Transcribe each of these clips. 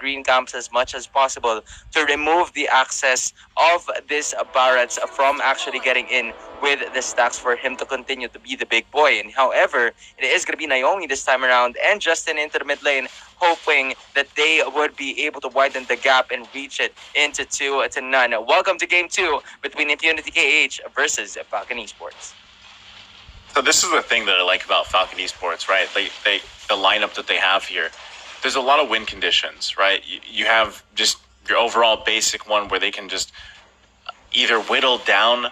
green camps as much as possible to remove the access of this Barrett's from actually getting in with the stacks for him to continue to be the big boy. And however, it is going to be Naomi this time around and Justin into the mid lane, hoping that they would be able to widen the gap and reach it into 2-0. Welcome to Game 2 between Impunity KH versus Falcon Esports. So this is the thing that I like about Falcon Esports, right? The lineup that they have here. There's a lot of win conditions, right? You have just your overall basic one where they can just either whittle down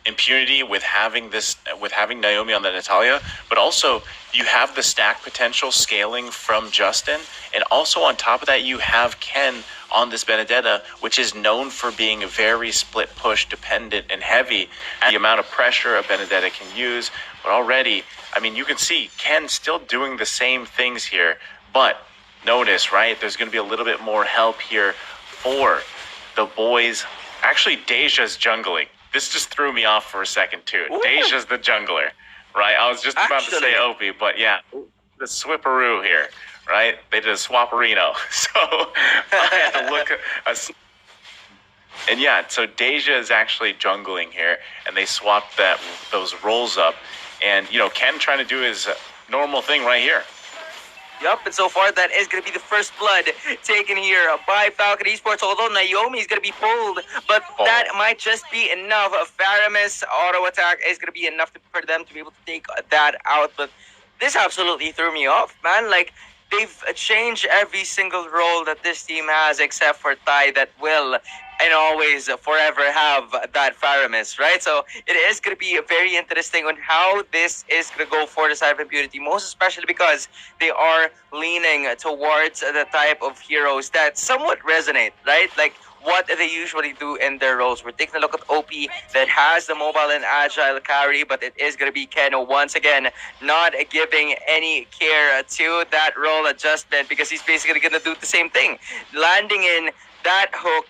Impunity with having Naomi on the Natalia, but also you have the stack potential scaling from Justin, and also on top of that you have Ken on this Benedetta, which is known for being very split push dependent and heavy at the amount of pressure a Benedetta can use. But already, I mean, you can see Ken still doing the same things here, but notice, right, there's going to be a little bit more help here for the boys. Actually, Deja's jungling. This just threw me off for a second, too. Ooh. Deja's the jungler, right? I was just about to say Opie, but yeah, the Swipperoo here, right? They did a Swapperino. So I had to look at and yeah, so Deja is actually jungling here, and they swapped those roles up. And, you know, Ken trying to do his normal thing right here. Yup, and so far that is going to be the first blood taken here by Falcon Esports, although Naomi is going to be pulled, but that might just be enough. Faramis auto attack is going to be enough for them to be able to take that out, but this absolutely threw me off, man. Like, they've changed every single role that this team has except for Tai that will and always forever have that Faramis, right? So it is going to be very interesting on how this is going to go for the side of Impunity, most especially because they are leaning towards the type of heroes that somewhat resonate, right? Like what they usually do in their roles. We're taking a look at OP that has the mobile and agile carry, but it is going to be Keno once again not giving any care to that role adjustment because he's basically going to do the same thing, landing in that hook,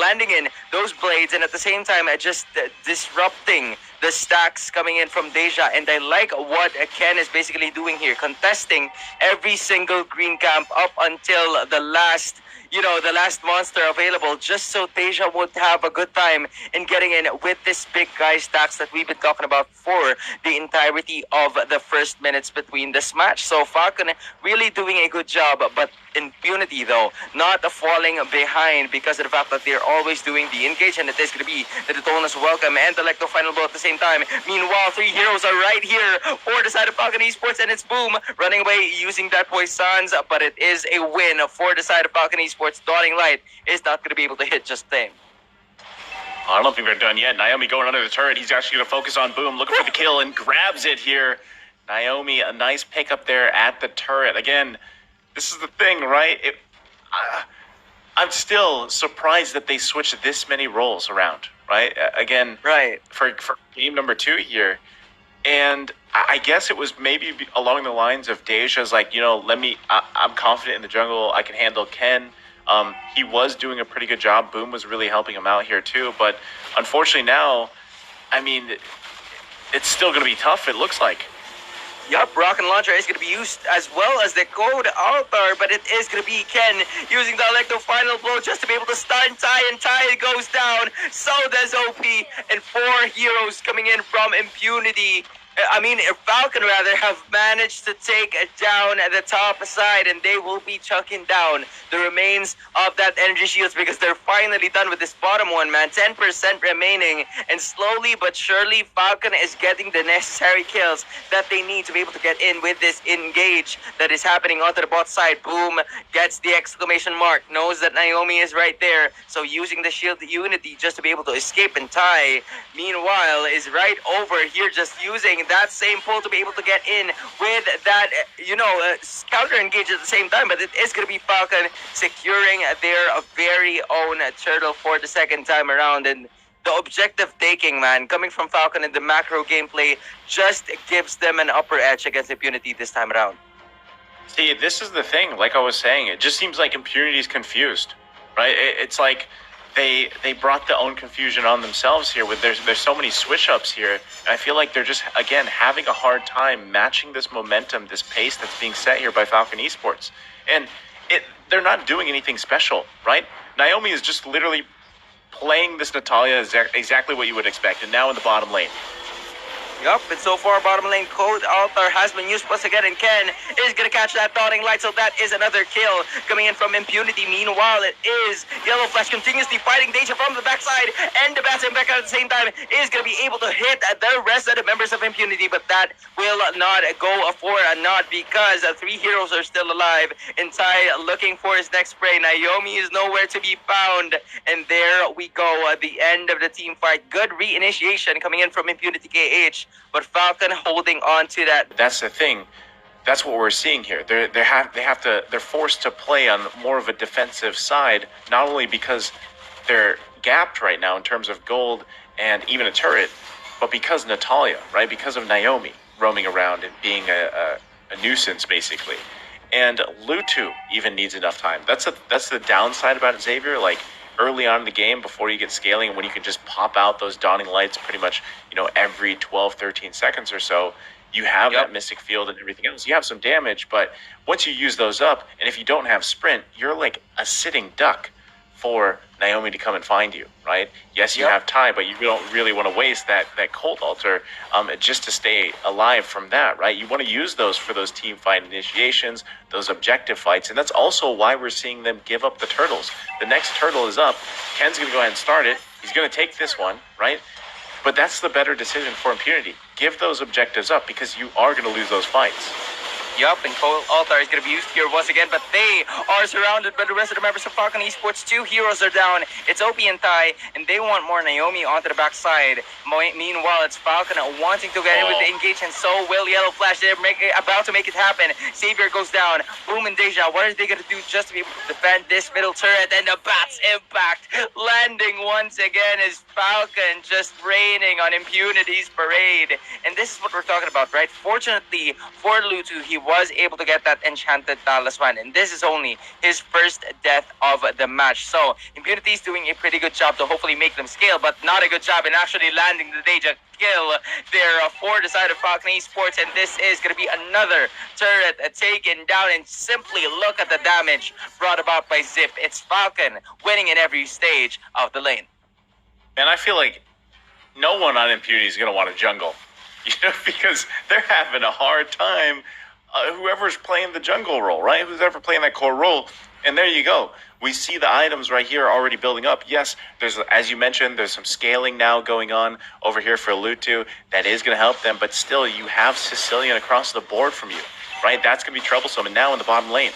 landing in those blades, and at the same time just disrupting the stacks coming in from Deja. And I like what Ken is basically doing here, contesting every single green camp up until the last, you know, the last monster available, just so Deja would have a good time in getting in with this big guy stacks that we've been talking about for the entirety of the first minutes between this match. So Falcon really doing a good job, but Impunity though not falling behind because of the fact that they're always doing the engage, and it is going to be the Daytona's welcome and the Electro final blow at the same time. Meanwhile, three heroes are right here for the side of Falcon Esports, and it's Boom running away using that Poisons, but it is a win for the side of Falcon Esports. Dawning Light is not going to be able to hit just them. I don't think they're done yet. Naomi going under the turret. He's actually going to focus on Boom, looking for the kill, and grabs it here. Naomi, a nice pickup there at the turret. Again, this is the thing, right? I'm still surprised that they switched this many roles around, right? Again, right, for game number 2 here. And I guess it was maybe along the lines of Deja's like, you know, I'm confident in the jungle. I can handle Ken. He was doing a pretty good job. Boom was really helping him out here too. But unfortunately now, I mean, it's still going to be tough, it looks like. Yup, Rocket Launcher is going to be used as well as the Code Altar, but it is going to be Ken using the Electro Final Blow just to be able to stun Tai, and Tai goes down. So does OP, and 4 heroes coming in from Impunity. Falcon rather, have managed to take down the top side, and they will be chucking down the remains of that energy shields because they're finally done with this bottom one, man. 10% remaining, and slowly but surely Falcon is getting the necessary kills that they need to be able to get in with this engage that is happening onto the bot side. Boom gets the exclamation mark, knows that Naomi is right there, so using the shield unity just to be able to escape. And Tai, meanwhile, is right over here just using that same pull to be able to get in with that, counter engage at the same time. But it is going to be Falcon securing their very own turtle for the second time around. And the objective taking, man, coming from Falcon in the macro gameplay just gives them an upper edge against Impunity this time around. See, this is the thing, like I was saying, it just seems like Impunity is confused, right? It's like they brought their own confusion on themselves here. With there's so many switch ups here, and I feel like they're just again having a hard time matching this momentum, this pace that's being set here by Falcon Esports. And they're not doing anything special, right? Naomi is just literally playing this Natalia exactly what you would expect, and now in the bottom lane. Yup, and so far bottom lane Cold Altar has been used once again, and Ken is going to catch that dawning light, so that is another kill coming in from Impunity. Meanwhile, it is Yellow Flash continuously fighting Deja from the backside, and the Bats back at the same time is going to be able to hit the rest of the members of Impunity, but that will not go for a nod because three heroes are still alive. And Ty looking for his next spray. Naomi is nowhere to be found, and there we go at the end of the team fight. Good reinitiation coming in from Impunity KH. But Falcon holding on to that. That's the thing. That's what we're seeing here. They're forced to play on more of a defensive side, not only because they're gapped right now in terms of gold and even a turret, but because Natalia, right? Because of Naomi roaming around and being a nuisance basically. And Lutu even needs enough time. That's the downside about it, Xavier. Like, early on in the game, before you get scaling, when you can just pop out those dawning lights pretty much, every 12, 13 seconds or so, you have that mystic field and everything else. You have some damage, but once you use those up, and if you don't have sprint, you're like a sitting duck for Naomi to come and find you, right? Yes, you have Ty, but you don't really want to waste that Cold Altar just to stay alive from that, right? You want to use those for those team fight initiations, those objective fights, and that's also why we're seeing them give up the turtles. The next turtle is up. Ken's going to go ahead and start it. He's going to take this one, right? But that's the better decision for Impunity. Give those objectives up because you are going to lose those fights. Yup, and Cold Altar is going to be used here once again, but they are surrounded by the rest of the members of Falcon Esports. Two heroes are down. It's Opie and Ty, and they want more Naomi onto the backside. Meanwhile, it's Falcon wanting to get in with the engage, and so will Yellow Flash. They're about to make it happen. Xavier goes down. Boom and Deja, what are they going to do just to be able to defend this middle turret? And the Bats impact landing once again is Falcon just raining on Impunity's parade. And this is what we're talking about, right? Fortunately for Lutu, he was able to get that enchanted talisman, and this is only his first death of the match. So Impunity is doing a pretty good job to hopefully make them scale, but not a good job in actually landing the Deja kill there for the side of Falcon Esports. And this is going to be another turret taken down, and simply look at the damage brought about by Zip. It's Falcon winning in every stage of the lane. And I feel like no one on Impunity is going to want to jungle, because they're having a hard time. Whoever's playing the jungle role, right? Who's ever playing that core role. And there you go. We see the items right here already building up. Yes, there's, as you mentioned, there's some scaling now going on over here for Lutu. That is going to help them, but still, you have Sicilian across the board from you, right? That's going to be troublesome. And now in the bottom lane.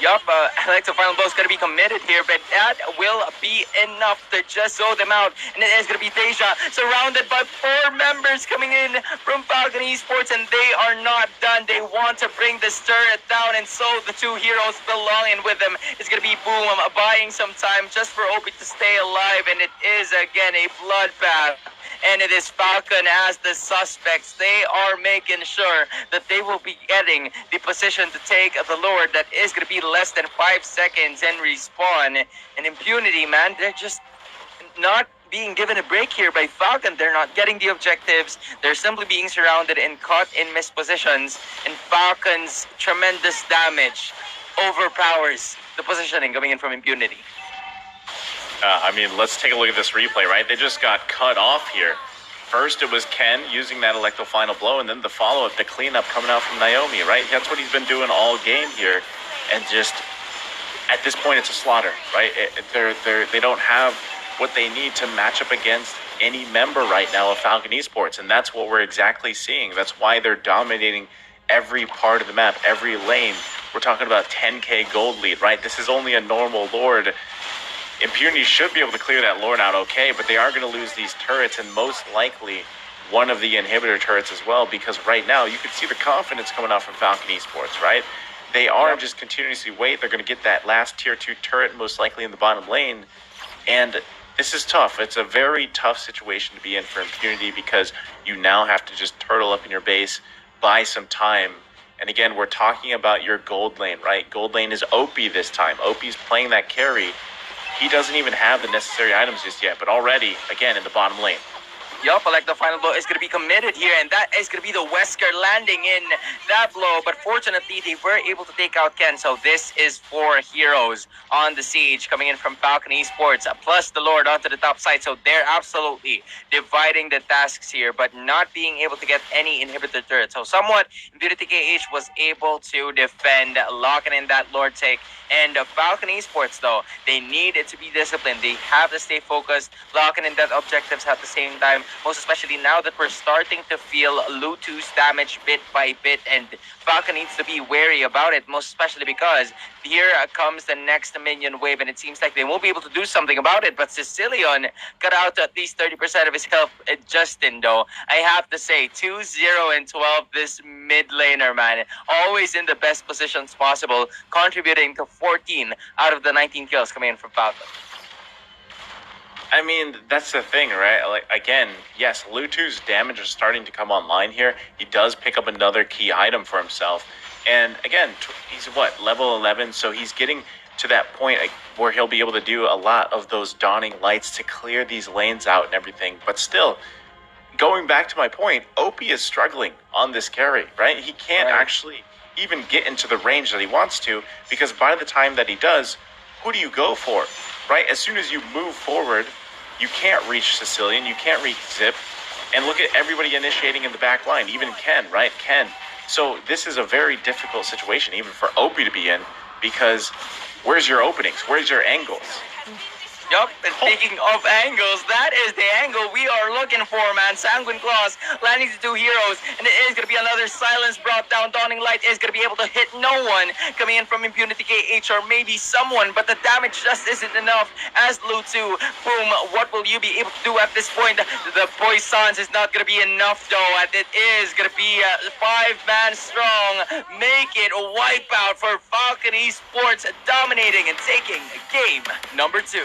Yup, Alexa Final Blow is going to be committed here, but that will be enough to just throw them out. And it is going to be Deja, surrounded by 4 members coming in from Falcon Esports, and they are not done. They want to bring this turret down, and so the 2 heroes belonging with them is going to be Boom, buying some time just for Obi to stay alive, and it is again a bloodbath. And it is Falcon as the suspects. They are making sure that they will be getting the position to take the Lord. That is going to be less than 5 seconds and respawn. And Impunity, man, they're just not being given a break here by Falcon. They're not getting the objectives. They're simply being surrounded and caught in missed positions. And Falcon's tremendous damage overpowers the positioning coming in from Impunity. Let's take a look at this replay, right? They just got cut off here. First, it was Ken using that Electro Final Blow, and then the follow-up, the cleanup coming out from Naomi, right? That's what he's been doing all game here. And just, at this point, it's a slaughter, right? They don't have what they need to match up against any member right now of Falcon Esports, and that's what we're exactly seeing. That's why they're dominating every part of the map, every lane. We're talking about 10k gold lead, right? This is only a normal Lord. Impunity should be able to clear that Lord out okay, but they are going to lose these turrets, and most likely one of the inhibitor turrets as well, because right now you can see the confidence coming out from Falcon Esports, right? They are just continuously wait. They're going to get that last tier 2 turret most likely in the bottom lane, and this is tough. It's a very tough situation to be in for Impunity, because you now have to just turtle up in your base, buy some time. And again, we're talking about your gold lane, right? Gold lane is Opie this time. Opie's playing that carry. He doesn't even have the necessary items just yet, but already, again, in the bottom lane. Yup, like the final blow is going to be committed here, and that is going to be the Wesker landing in that blow. But fortunately, they were able to take out Ken. So this is 4 heroes on the siege coming in from Falcon Esports, plus the Lord onto the top side. So they're absolutely dividing the tasks here, but not being able to get any inhibitor turret. So somewhat, Impunity KH was able to defend, locking in that Lord take. And Falcon Esports, though, they need it to be disciplined. They have to stay focused, locking in that objectives at the same time. Most especially now that we're starting to feel Lutu's damage bit by bit, and Falcon needs to be wary about it, most especially because here comes the next minion wave, and it seems like they won't be able to do something about it. But Sicilian got out to at least 30% of his health. Justin, though, I have to say, 2-0 and 12, this mid laner, man, always in the best positions possible, contributing to 14 out of the 19 kills coming in from Falcon. I mean, that's the thing, right? Like, again, yes, Lutu's damage is starting to come online here. He does pick up another key item for himself. And again, he's what, level 11? So he's getting to that point where he'll be able to do a lot of those dawning lights to clear these lanes out and everything. But still, going back to my point, OP is struggling on this carry, right? He can't actually even get into the range that he wants to, because by the time that he does, who do you go for, right? As soon as you move forward, you can't reach Sicilian, you can't reach Zip, and look at everybody initiating in the back line, even Ken, right? Ken. So this is a very difficult situation, even for OP to be in, because where's your openings? Where's your angles? Yup, and speaking of angles, that is the angle we are looking for, man. Sanguine Claws landing the 2 heroes, and it is going to be another silence brought down. Dawning Light is going to be able to hit no one coming in from Impunity KH, or maybe someone, but the damage just isn't enough as Lutu. Boom, what will you be able to do at this point? The Poisons is not going to be enough, though, and it is going to be 5-man strong. Make it a wipeout for Falcon Esports, dominating and taking game number 2.